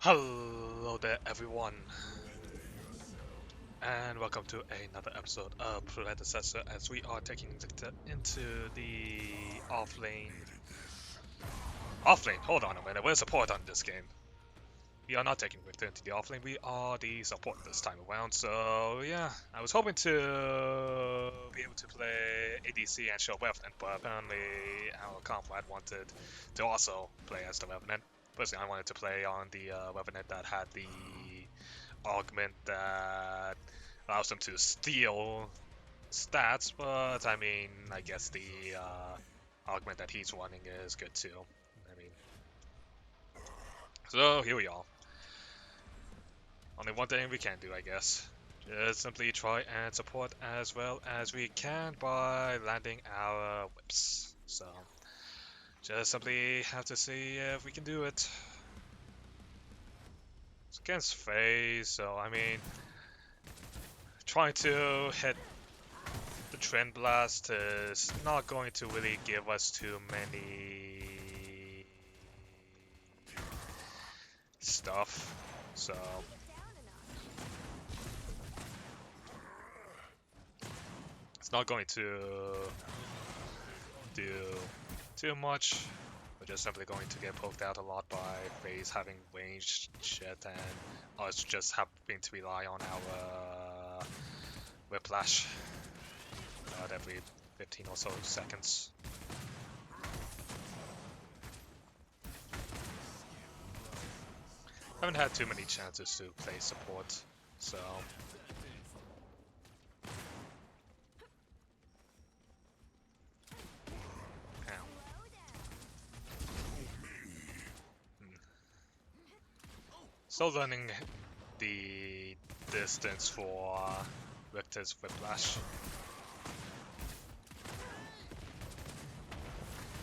Hello there, everyone, and welcome to another episode of Predecessor as we are taking Riktor into the off lane. Off lane, hold on a minute, we're support on this game. We are not taking Riktor into the off lane, we are the support this time around, so yeah. I was hoping to be able to play ADC and show Revenant, but apparently our comrade wanted to also play as the Revenant. Personally, I wanted to play on the Revenant that had the augment that allows them to steal stats, but I mean, I guess the augment that he's running is good too. I mean, so here we are. Only one thing we can do, I guess. Just simply try and support as well as we can by landing our whips. So, just simply have to see if we can do it. It's against phase, so I mean, trying to hit the Trend Blast is not going to really give us too many stuff, so it's not going to do too much. We're just simply going to get poked out a lot by FaZe having ranged shit and us just having to rely on our whiplash about every 15 or so seconds. Haven't had too many chances to play support, so still learning the distance for Riktor's whiplash.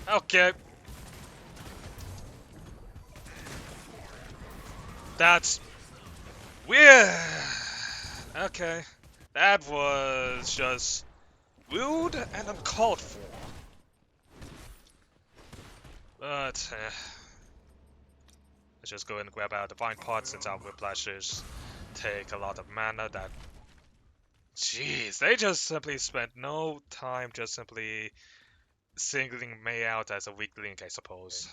Okay. That's weird. Okay. That was just rude and uncalled for. But, let's just go ahead and grab our divine pot since our whiplashes take a lot of mana that... Jeez, they just simply spent no time just simply singling me out as a weak link, I suppose.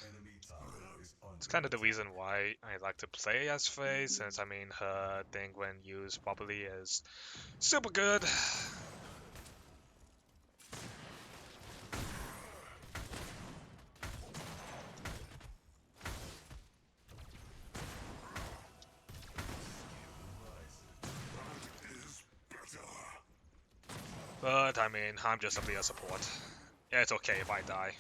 It's kind of the reason why I like to play as FaZe, since I mean her thing when used properly is super good. But I mean, I'm just simply a support. Yeah, it's okay if I die.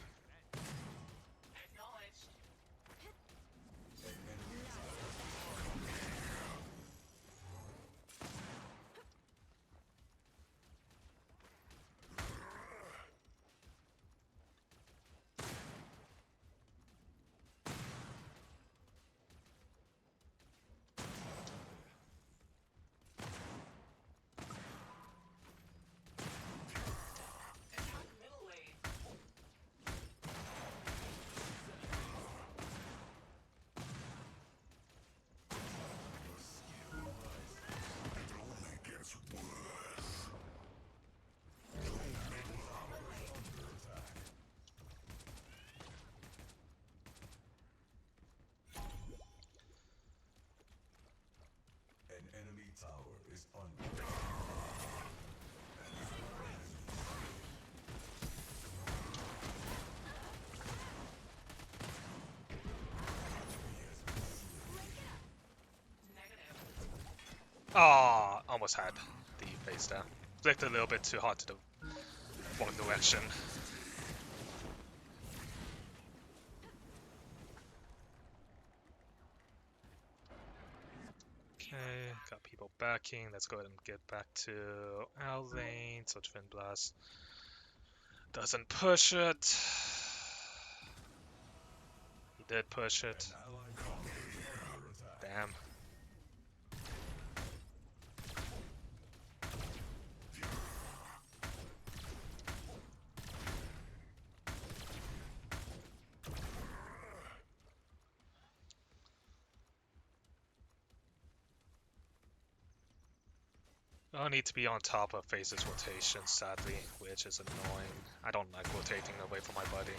Ah, oh, almost had the face there. Flicked a little bit too hard to the wrong direction. Okay, got people backing. Let's go ahead and get back to our lane. So Twin Blast doesn't push it. He did push it. Damn. I'll need to be on top of phases rotation, sadly, which is annoying. I don't like rotating away from my buddy.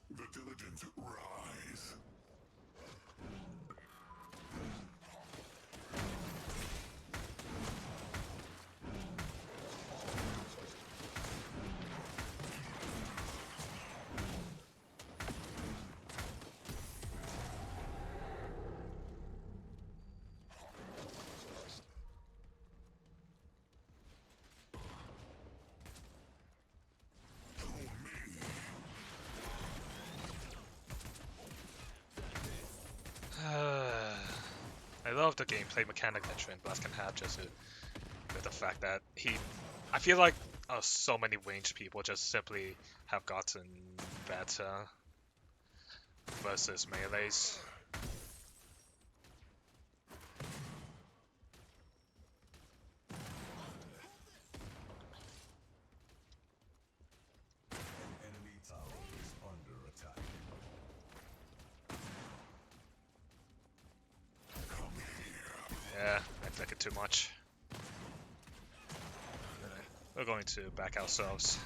The diligent rise. I love the gameplay mechanic that Twin Blast can have, just with the fact that I feel like so many ranged people just simply have gotten better versus melees. Enemy tower is under attack. Come here. Yeah, I took it too much. We're going to back ourselves.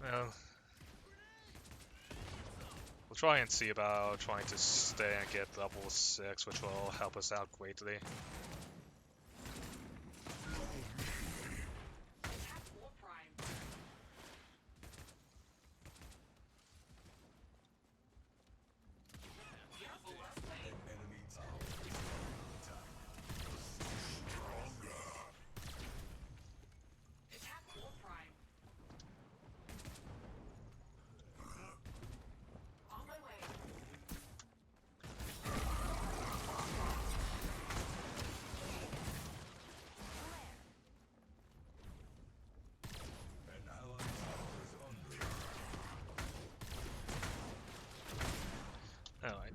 Well, we'll try and see about trying to stay and get level 6, which will help us out greatly. Alright.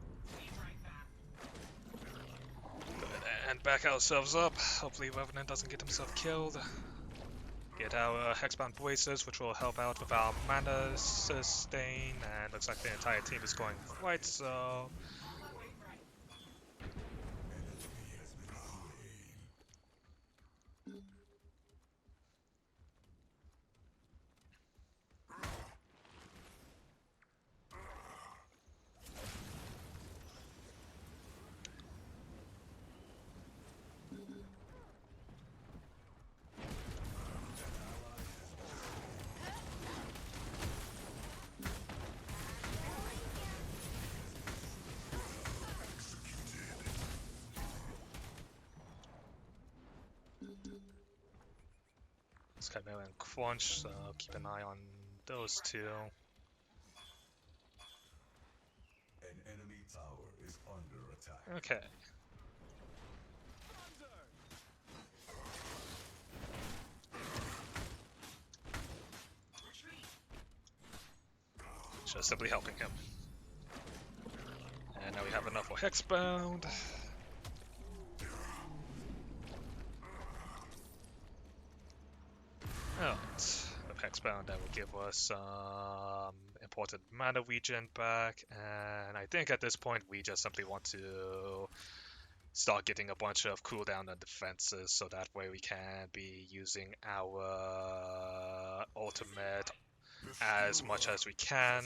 And back ourselves up. Hopefully Revenant doesn't get himself killed. Get our Hexbound Braces, which will help out with our mana sustain, and looks like the entire team is going right, so... Chimera and Crunch, so keep an eye on those two. An enemy tower is under attack. Okay. Just simply helping him. And now we have enough for Hexbound. Alright, with Hexbound that will give us some important mana regen back, and I think at this point we just simply want to start getting a bunch of cooldown on defenses, so that way we can be using our ultimate as much as we can,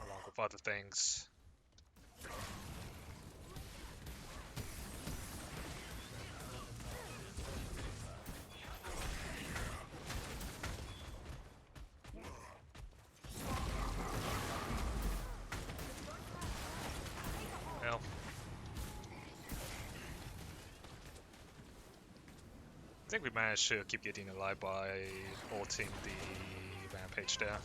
along with other things. Well, I think we managed to keep getting alive by ulting the Rampage there.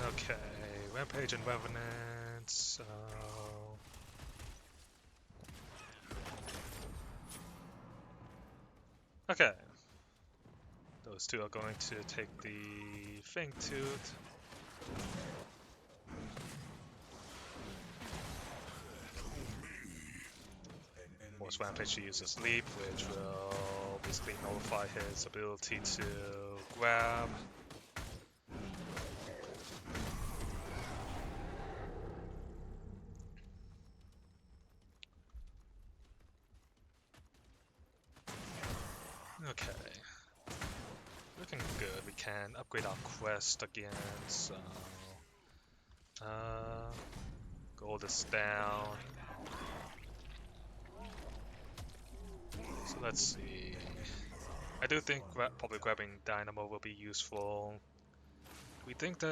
Okay, Rampage and Revenant, so... Okay. Those two are going to take the Fang Tooth. Force Rampage to use his leap, which will basically nullify his ability to grab. Okay. Looking good. We can upgrade our quest again, so gold is down. So let's see. I do think probably grabbing Dynamo will be useful. We think that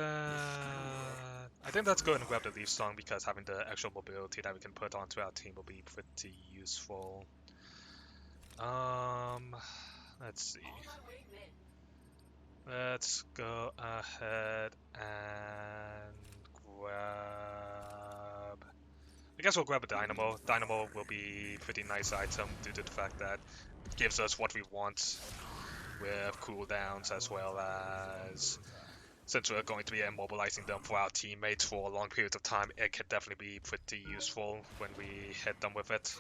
I think that's good and grab the Leaf Song because having the actual mobility that we can put onto our team will be pretty useful. Let's see. Let's go ahead and grab. I guess we'll grab a Dynamo. Dynamo will be a pretty nice item due to the fact that it gives us what we want with cooldowns as well as since we're going to be immobilizing them for our teammates for a long period of time, it can definitely be pretty useful when we hit them with it.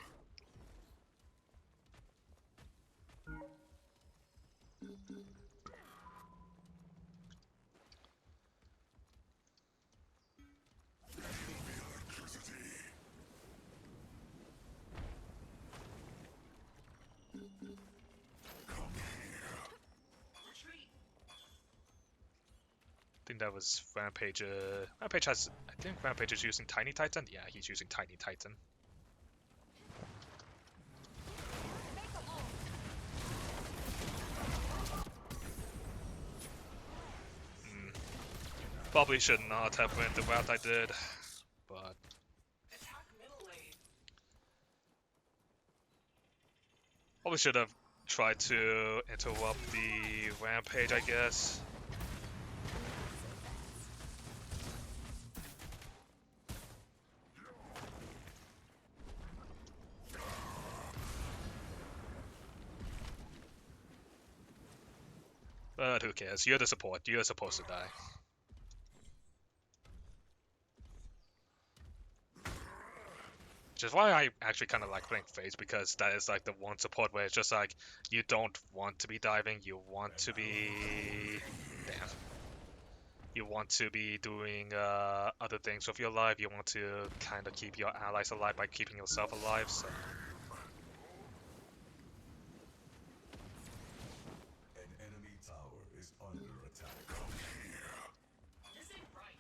I think that was Rampage. Rampage has. I think Rampage is using Tiny Titan. Yeah, he's using Tiny Titan. Probably should not have went the route I did, but probably should have tried to interrupt the Rampage, I guess. But who cares? You're the support. You're supposed to die. Which is why I actually kind of like playing Phase, because that is like the one support where it's just like, you don't want to be diving, you want to be... Damn. You want to be doing other things with your life, you want to kind of keep your allies alive by keeping yourself alive, so... An enemy tower is under attack. Come here. This ain't right.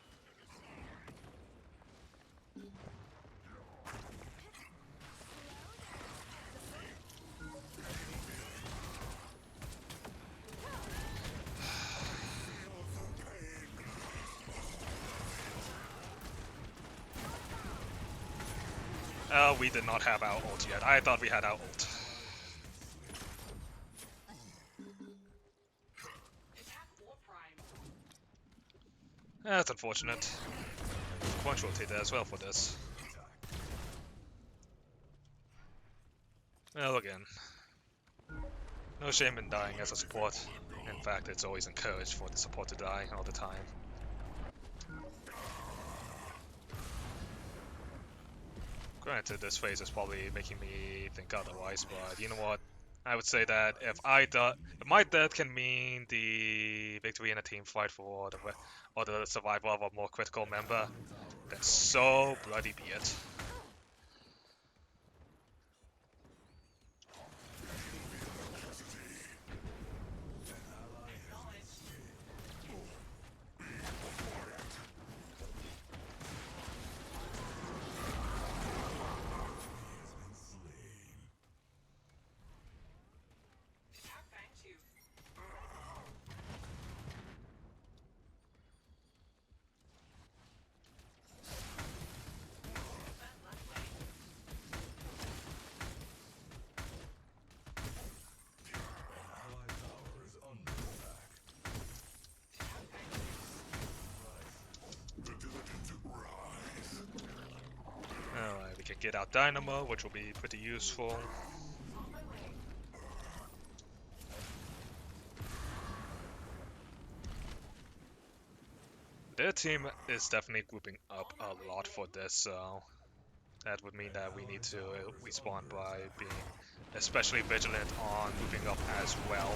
We did not have our ult yet. I thought we had our ult. That's unfortunate. Punch rotate there as well for this. Well, again. No shame in dying as a support. In fact, it's always encouraged for the support to die all the time. Granted, this phase is probably making me think otherwise, but you know what? I would say that if my death can mean the victory in a team fight for the survival of a more critical member, then so bloody be it. Alright, we can get out Dynamo, which will be pretty useful. Their team is definitely grouping up a lot for this, so that would mean that we need to respawn by being especially vigilant on grouping up as well.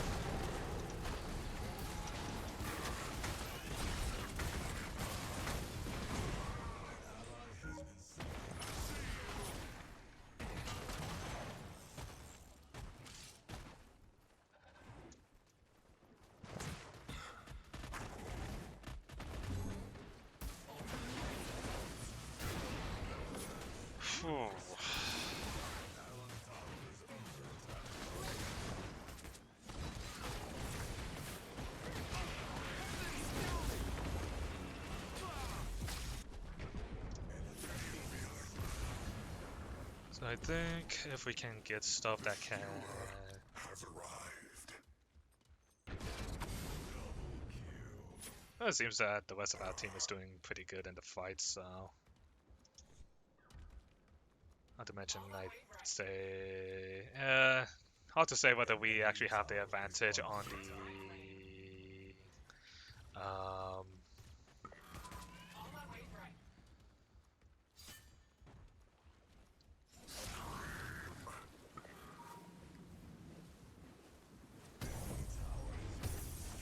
Phew. So I think if we can get stuff that can... Has arrived. Well, it seems that the rest of our team is doing pretty good in the fight, so... Not to mention, I'd say... hard to say whether we actually have the advantage on the...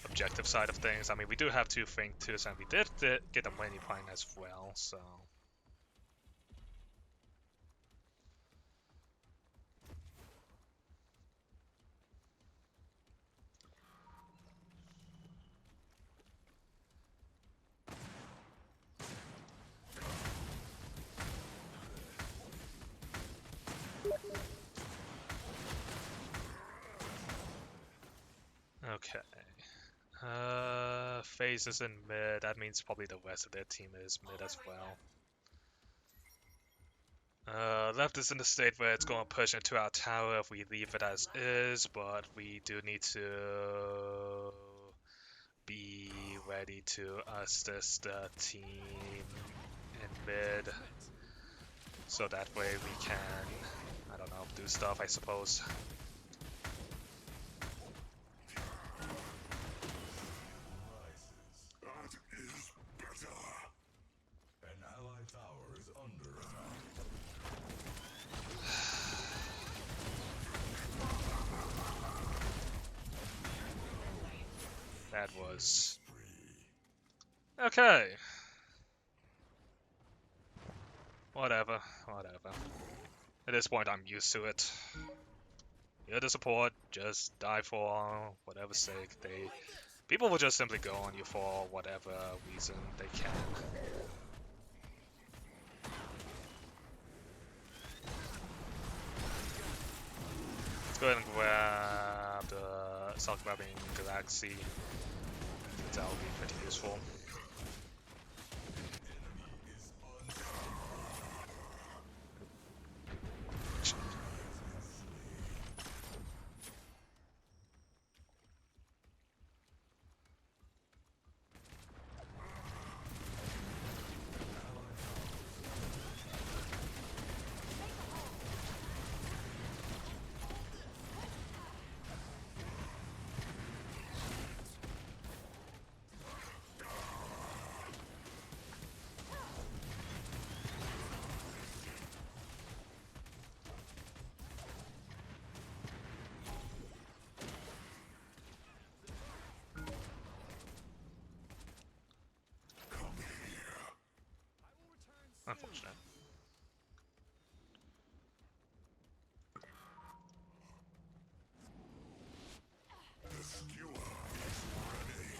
objective side of things. I mean, we do have 2 Fink 2s, and we did get a mini pine as well, so... Okay. FaZe is in mid. That means probably the rest of their team is mid as well. Left is in the state where it's going to push into our tower if we leave it as is, but we do need to be ready to assist the team in mid, so that way we can, I don't know, do stuff, I suppose. That is better. An allied tower is under attack. That was... Okay. Whatever. At this point, I'm used to it. You're the support, just die for whatever's sake. People will just simply go on you for whatever reason they can. Let's go ahead and grab the Self Grabbing Galaxy. That will be pretty useful. Unfortunate. The skewer is ready.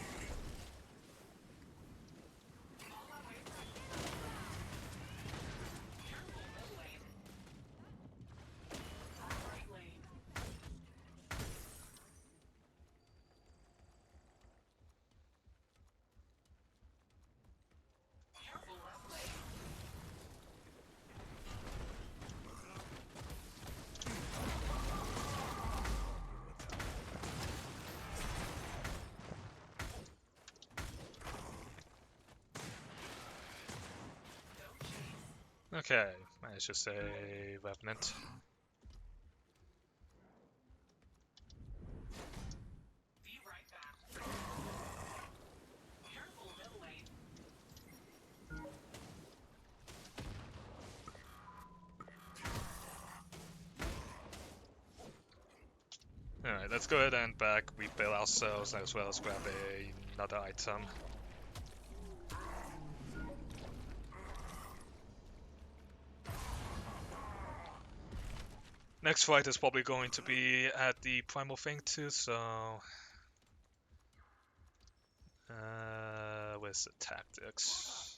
Okay, managed to save Revenant. Alright, let's go ahead and back rebuild ourselves as well as grab another item. Next fight is probably going to be at the primal thing too, so where's the tactics?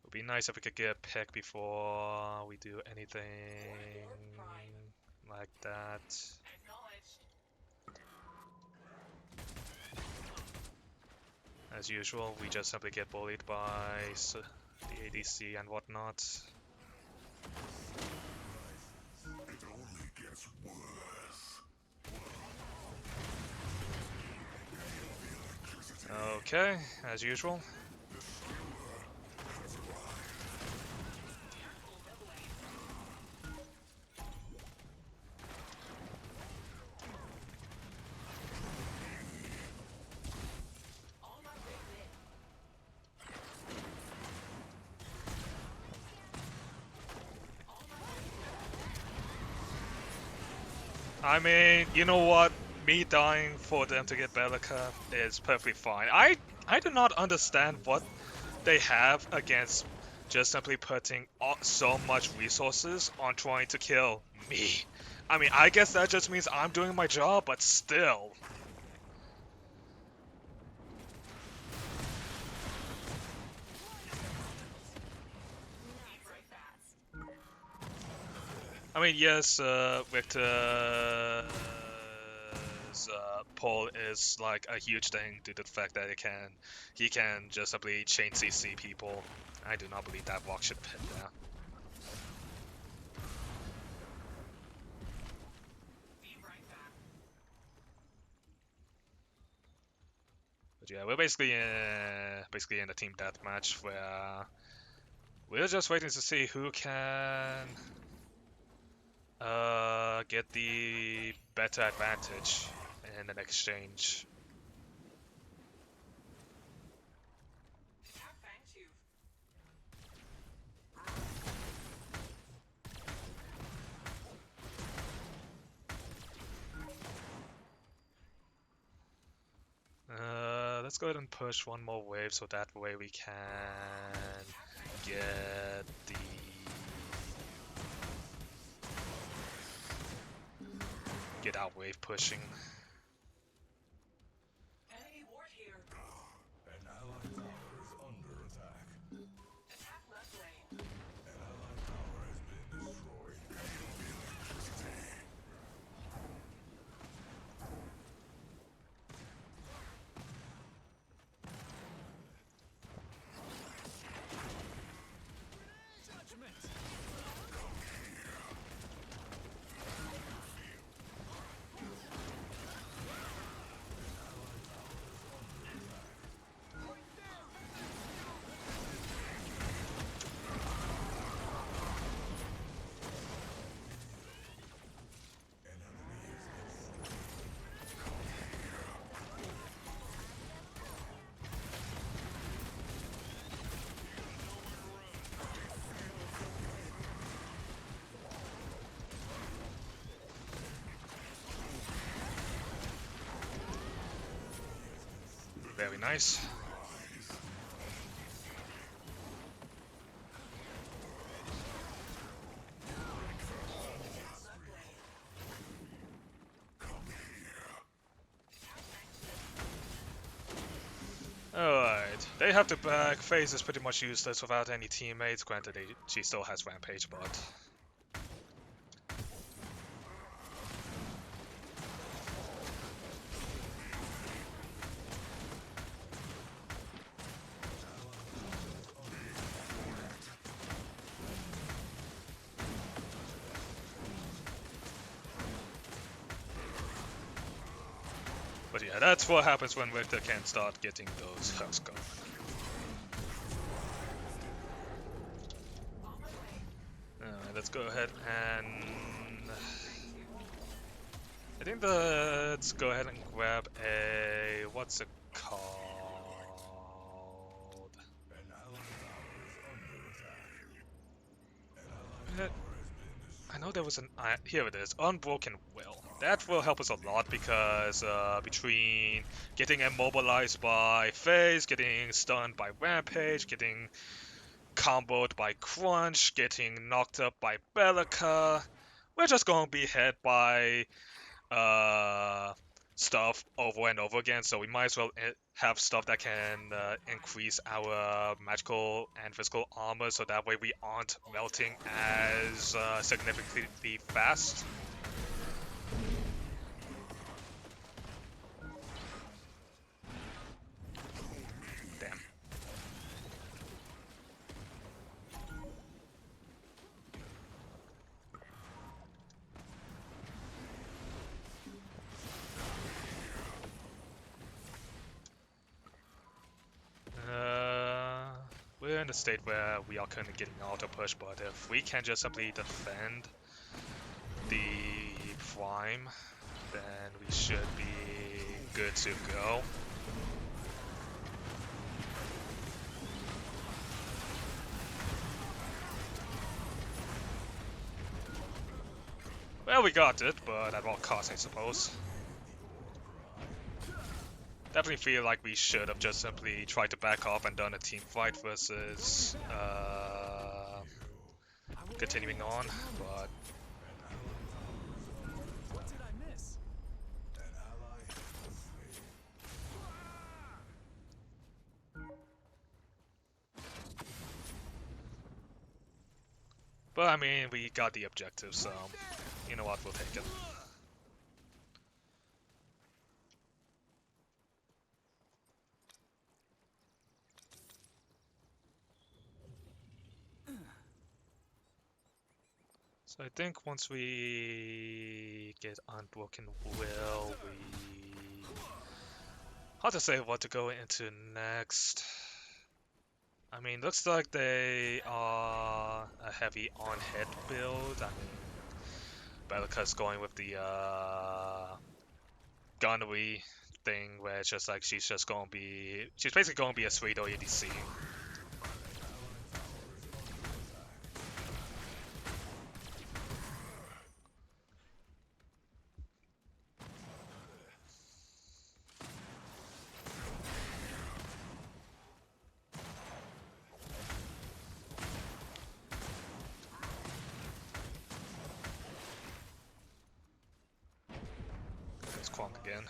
It would be nice if we could get a pick before we do anything like that. As usual, we just simply get bullied by the ADC and whatnot. It only gets worse. Okay, as usual. I mean, you know what? Me dying for them to get Bellica is perfectly fine. I do not understand what they have against just simply putting so much resources on trying to kill me. I mean, I guess that just means I'm doing my job, but still. I mean, yes, Riktor's pull is like a huge thing due to the fact that he can just simply chain CC people. I do not believe that rock should hit there. But yeah, we're basically in a team deathmatch where we're just waiting to see who can get the better advantage in an exchange. Let's go ahead and push one more wave so that way we can get our wave pushing. An allied tower is under attack. Attack left lane. An allied tower has been destroyed. Very nice. Alright, they have to back. FaZe is pretty much useless without any teammates. Granted, she still has Rampage, but... But yeah, that's what happens when Riktor can start getting those hooks going. Alright, let's go ahead and... I think let's go ahead and grab a... what's it called? I know know there was an... here it is. Unbroken Will. That will help us a lot because between getting immobilized by Phase, getting stunned by Rampage, getting comboed by Crunch, getting knocked up by Bellica, we're just going to be hit by uh, stuff over and over again, so we might as well have stuff that can increase our magical and physical armor, so that way we aren't melting as significantly fast. Damn. We're in a state where we are currently getting auto push, but if we can just simply defend the Prime, then we should be good to go. Well, we got it, but at what cost, I suppose. Definitely feel like we should have just simply tried to back off and done a team fight versus continuing on, but What did I miss? An ally has been slain. I mean, we got the objective, so you know what, we'll take it. So I think once we get Unbroken Will, we... Hard to say what to go into next. I mean, looks like they are a heavy on-hit build. I mean, Bellica's going with the gunnery thing, where it's just like she's basically going to be a pseudo ADC. There's Quonk again.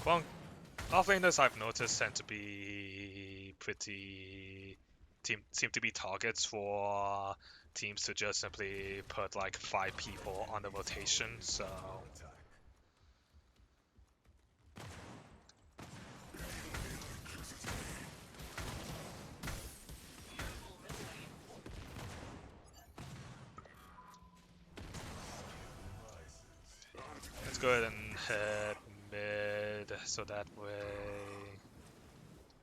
Quonk, offlaners I've noticed tend to be seem to be targets for teams to just simply put like 5 people on the rotation, so let's go ahead and head mid, so that way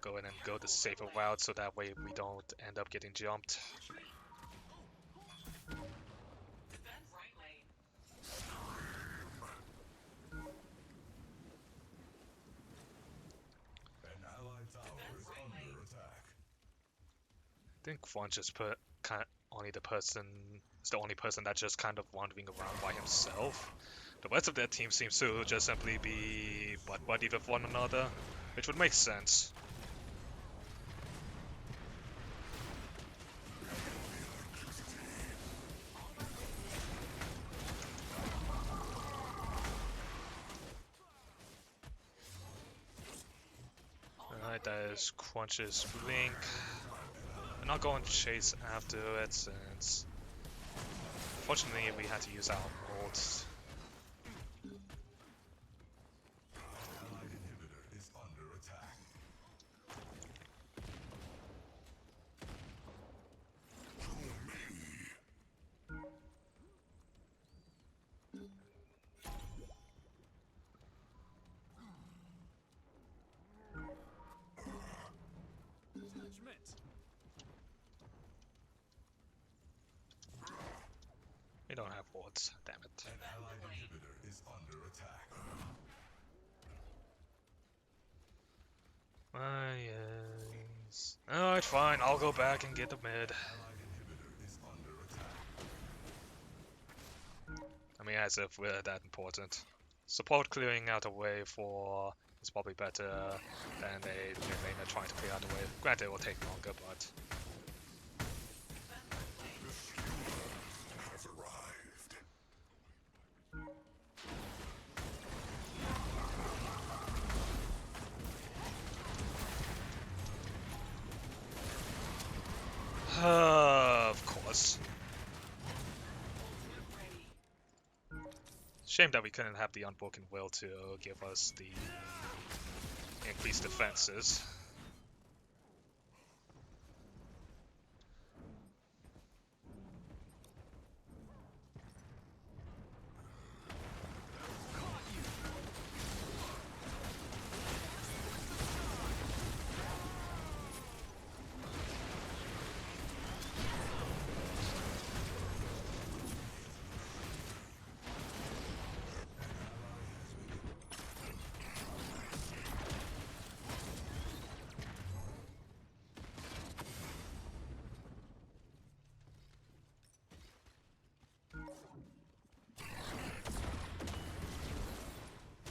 go ahead and go the safer route, so that way we don't end up getting jumped. An allied tower is under attack. I think Quan just put is the only person that's just kind of wandering around by himself. The rest of their team seems to just simply be butt buddy with one another, which would make sense. Alright, that is Crunch's Blink. We're not going to chase after it since fortunately we had to use our ults. Allied inhibitor is under attack. Judgment. We don't have wards, damn it. An allied inhibitor is under attack. Yes. Alright, fine, I'll go back and get the mid. Allied inhibitor is under attack. me as if we're that important. Support clearing out a way for is probably better than a mid laner trying to clear out a way. Granted, it will take longer, but Has arrived. of course. Shame that we couldn't have the Unbroken Will to give us the increased defenses.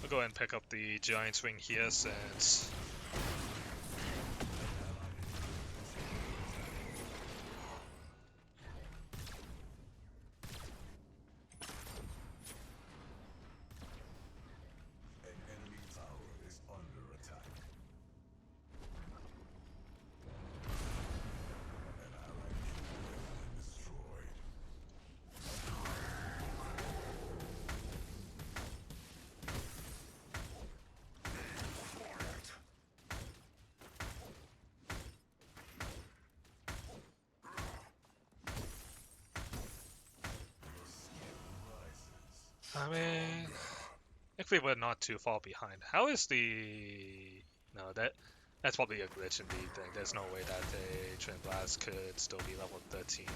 I'll go ahead and pick up the Giant Swing here since An enemy tower is under attack. An allied kingdom has been destroyed. Quiet. Your skill rises. I mean, if we were not too far behind, how is the no that's probably a glitch in the thing. There's no way that a Twin Blast could still be level 13.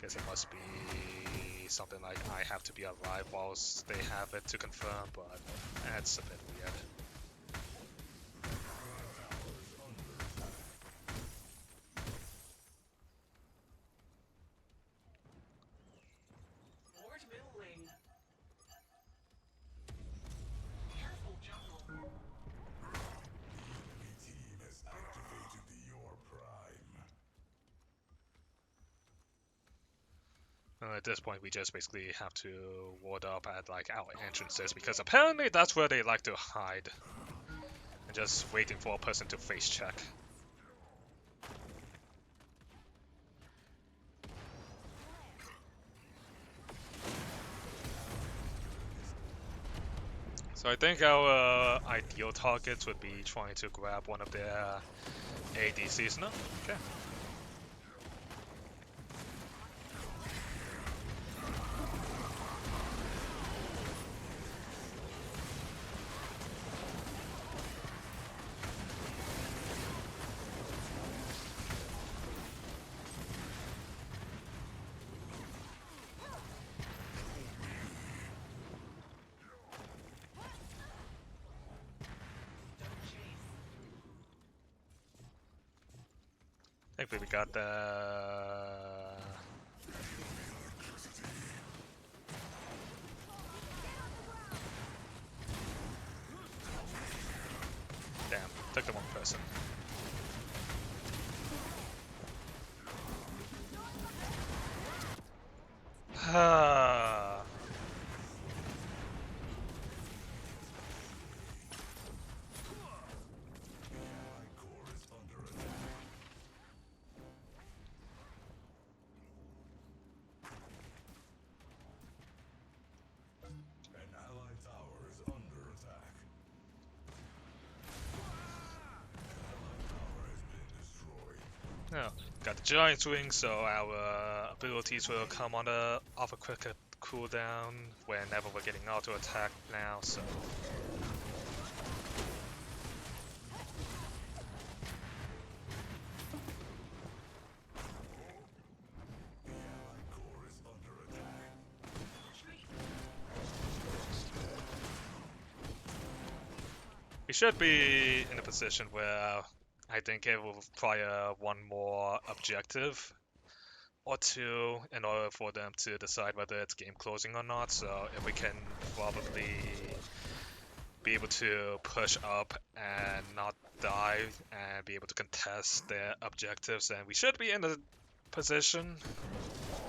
Guess it must be something like I have to be alive whilst they have it to confirm, but that's a bit weird. Ward middle lane. Careful jungle. Enemy team has activated the Your Prime. At this point, we just basically have to ward up at like our entrances because apparently that's where they like to hide. And just waiting for a person to face check. So I think our ideal targets would be trying to grab one of their ADCs. No? Okay. I think we got the... Damn, took the wrong person. Allied core is under attack. An allied tower is under attack. An allied tower has been destroyed. Oh, got the Giant Swing, so our abilities will come on off a quicker cooldown whenever we're getting auto attack now, so... The allied core is under attack. We should be in a position where I think it will require one more objective or two in order for them to decide whether it's game closing or not. So if we can probably be able to push up and not die and be able to contest their objectives, then we should be in a position.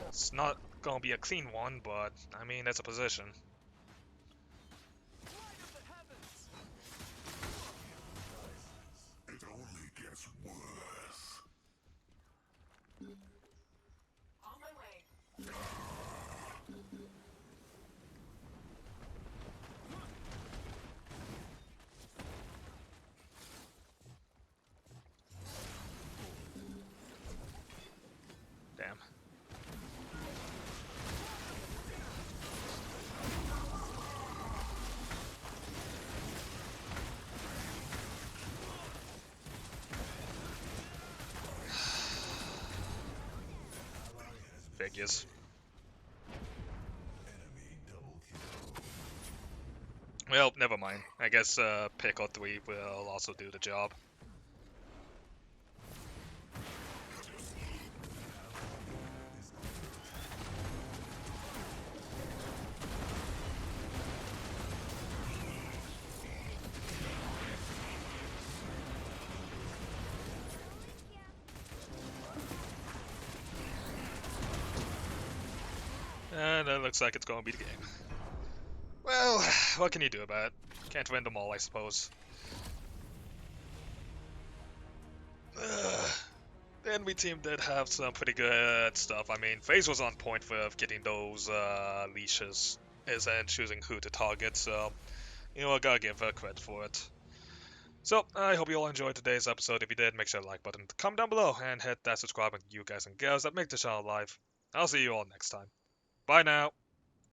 It's not gonna be a clean one, but I mean it's a position. Light of the heavens! It only gets worse. On my way. Damn. Figures. Enemy double kill. Well, never mind. I guess Pickle 3 will also do the job. And it looks like it's going to be the game. Well, what can you do about it? Can't win them all, I suppose. The enemy team did have some pretty good stuff. I mean, FaZe was on point with getting those leashes and choosing who to target, so, you know, I gotta give her credit for it. So, I hope you all enjoyed today's episode. If you did, make sure to like button, comment down below, and hit that subscribe button, you guys and girls that make the channel live. I'll see you all next time. Bye now.